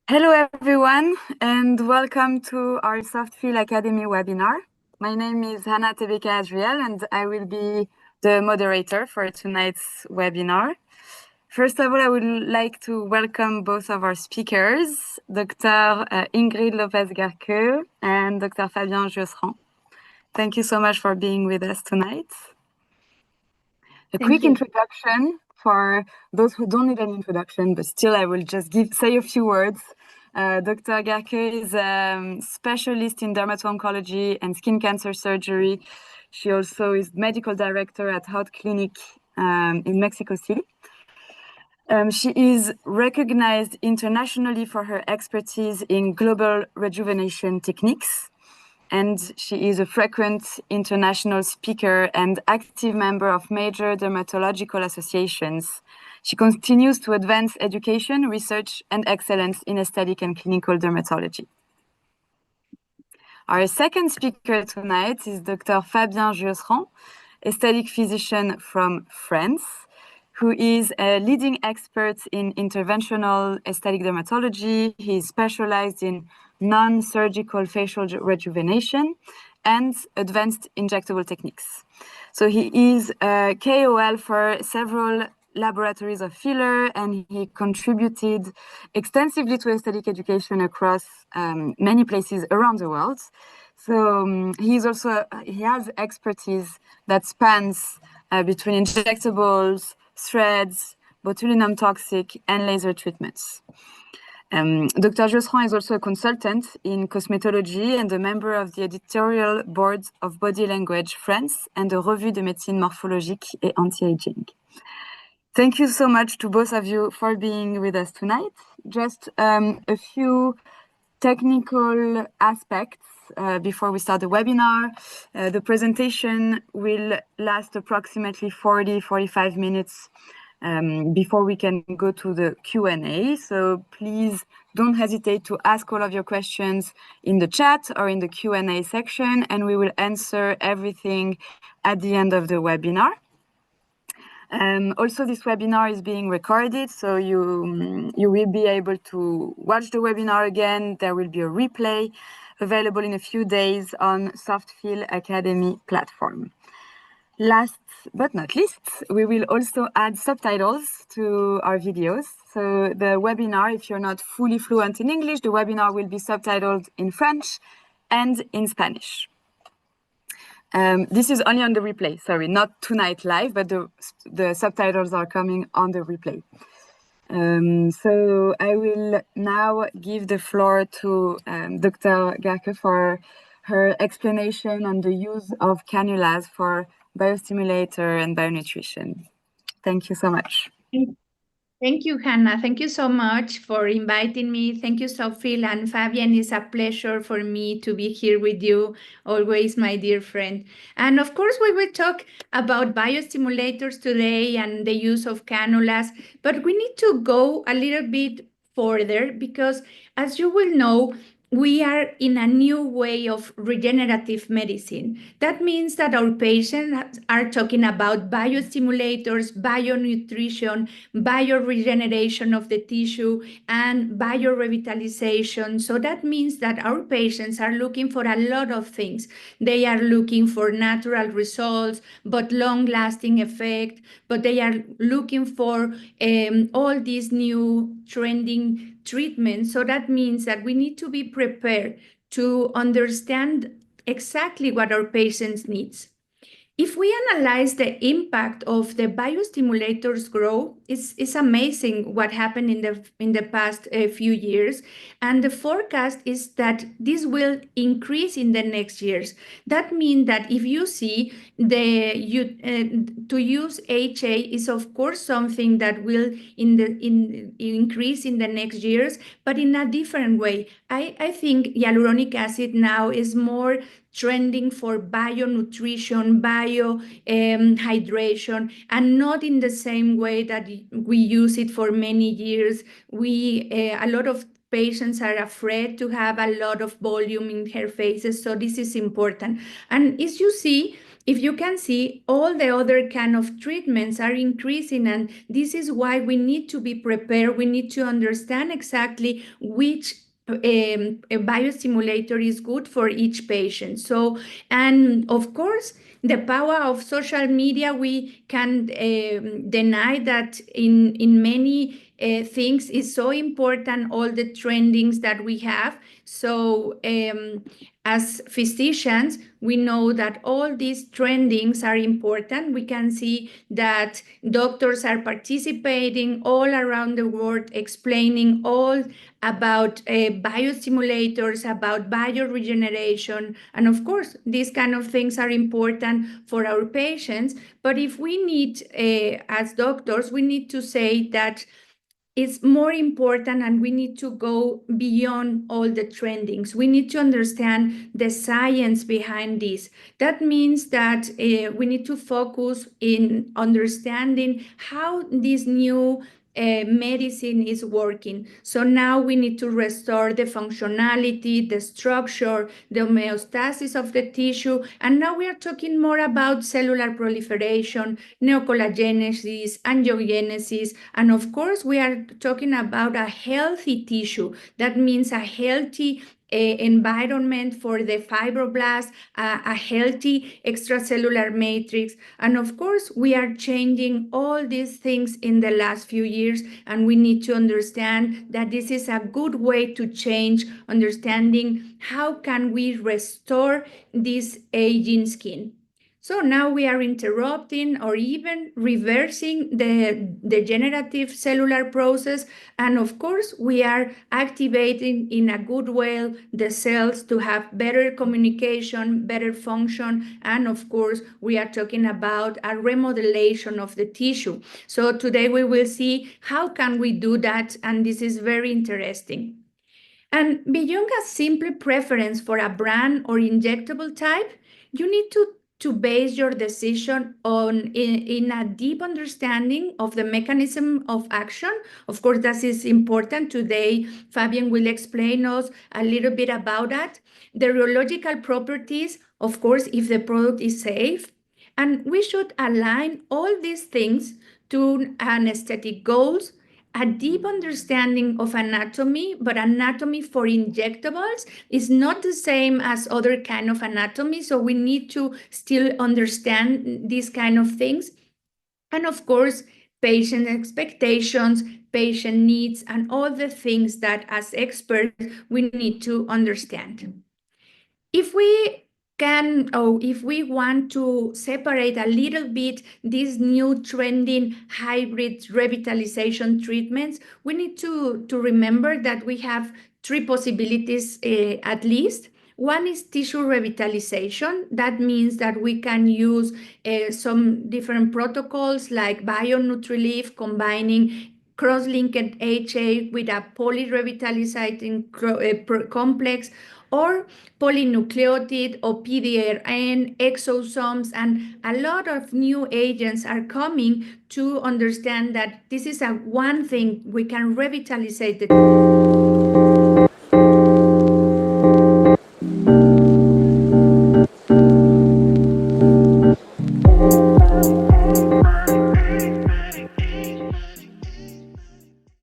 Hello everyone, and welcome to our Softfeel Academy webinar. My name is Hannah Tebeka Adriel, and I will be the moderator for tonight's webinar. First of all, I would like to welcome both of our speakers, Dr. Ingrid Lopez-Garqueux and Dr. Fabien Josserand. Thank you so much for being with us tonight. A quick introduction for those who don't need an introduction, but still I will just say a few words. Dr. Garqueux is a specialist in dermato-oncology and skin cancer surgery. She also is medical director at Heart Clinic in Mexico City. She is recognized internationally for her expertise in global rejuvenation techniques, and she is a frequent international speaker and active member of major dermatological associations. She continues to advance education, research, and excellence in aesthetic and clinical dermatology. Our second speaker tonight is Dr. Fabien Josserand, aesthetic physician from France, who is a leading expert in interventional aesthetic dermatology. He is specialized in non-surgical facial rejuvenation and advanced injectable techniques. So he is a KOL for several laboratories of filler, and he contributed extensively to aesthetic education across many places around the world. So he has expertise that spans between injectables, threads, botulinum toxic, and laser treatments. Dr. Josserand is also a consultant in cosmetology and a member of the editorial board of Body Language France and the Revue de médecine morphologique et anti-aging. Thank you so much to both of you for being with us tonight. Just a few technical aspects before we start the webinar. The presentation will last approximately 40-45 minutes before we can go to the Q&A. So please don't hesitate to ask all of your questions in the chat or in the Q&A section, and we will answer everything at the end of the webinar. Also, this webinar is being recorded, so you will be able to watch the webinar again. There will be a replay available in a few days on Softfeel Academy platform. Last but not least, we will also add subtitles to our videos. So the webinar, if you're not fully fluent in English, the webinar will be subtitled in French and in Spanish. This is only on the replay, sorry, not tonight live, but the subtitles are coming on the replay. So I will now give the floor to Dr. Garqueux for her explanation on the use of cannulas for biostimulator and bionutrition. Thank you so much. Thank you, Hannah. Thank you so much for inviting me. Thank you, Sophie and Fabien. It's a pleasure for me to be here with you, always, my dear friend. And of course, we will talk about biostimulators today and the use of cannulas, but we need to go a little bit further because, as you will know, we are in a new way of regenerative medicine. That means that our patients are talking about biostimulators, bionutrition, bioregeneration of the tissue, and biorevitalization. So that means that our patients are looking for a lot of things. They are looking for natural results, but long-lasting effect, but they are looking for all these new trending treatments. So that means that we need to be prepared to understand exactly what our patients needs. If we analyze the impact of the biostimulators growth, it's amazing what happened in the past few years, and the forecast is that this will increase in the next years. That means that if you see to use HA is of course something that will increase in the next years, but in a different way. I think hyaluronic acid now is more trending for bionutrition, hydration, and not in the same way that we use it for many years. A lot of patients are afraid to have a lot of volume in their faces, so this is important. And as you see, if you can see, all the other kind of treatments are increasing, and this is why we need to be prepared. We need to understand exactly which a biostimulator is good for each patient. So, and of course, the power of social media, we can deny that in many things is so important, all the trendings that we have. So as physicians, we know that all these trendings are important. We can see that doctors are participating all around the world, explaining all about biostimulators, about bioregeneration. And of course, these kind of things are important for our patients. But if we need, as doctors, we need to say that it's more important, and we need to go beyond all the trendings. We need to understand the science behind this. That means that we need to focus in understanding how this new medicine is working. So now we need to restore the functionality, the structure, the homeostasis of the tissue. And now we are talking more about cellular proliferation, neocollagenesis, angiogenesis. And of course, we are talking about a healthy tissue. That means a healthy environment for the fibroblasts, a healthy extracellular matrix. And of course, we are changing all these things in the last few years, and we need to understand that this is a good way to change, understanding how can we restore this aging skin. So now we are interrupting or even reversing the degenerative cellular process. And of course, we are activating in a good way the cells to have better communication, better function. And of course, we are talking about a remodelation of the tissue. So today we will see how can we do that. And this is very interesting. And beyond a simple preference for a brand or injectable type, you need to base your decision on in a deep understanding of the mechanism of action. Of course, that is important. Today, Fabian will explain us a little bit about that. The rheological properties, of course, if the product is safe. And we should align all these things to aesthetic goals, a deep understanding of anatomy, but anatomy for injectables is not the same as other kind of anatomy. So we need to still understand these kind of things. And of course, patient expectations, patient needs, and all the things that as experts, we need to understand. If we can, or if we want to separate a little bit these new trending hybrid revitalization treatments, we need to remember that we have three possibilities at least. One is tissue revitalization. That means that we can use some different protocols like Bionutrition, combining cross-linked HA with a polyrevitalizing complex, or polynucleotide or PDRN, exosomes, and a lot of new agents are coming to understand that this is one thing we can revitalize the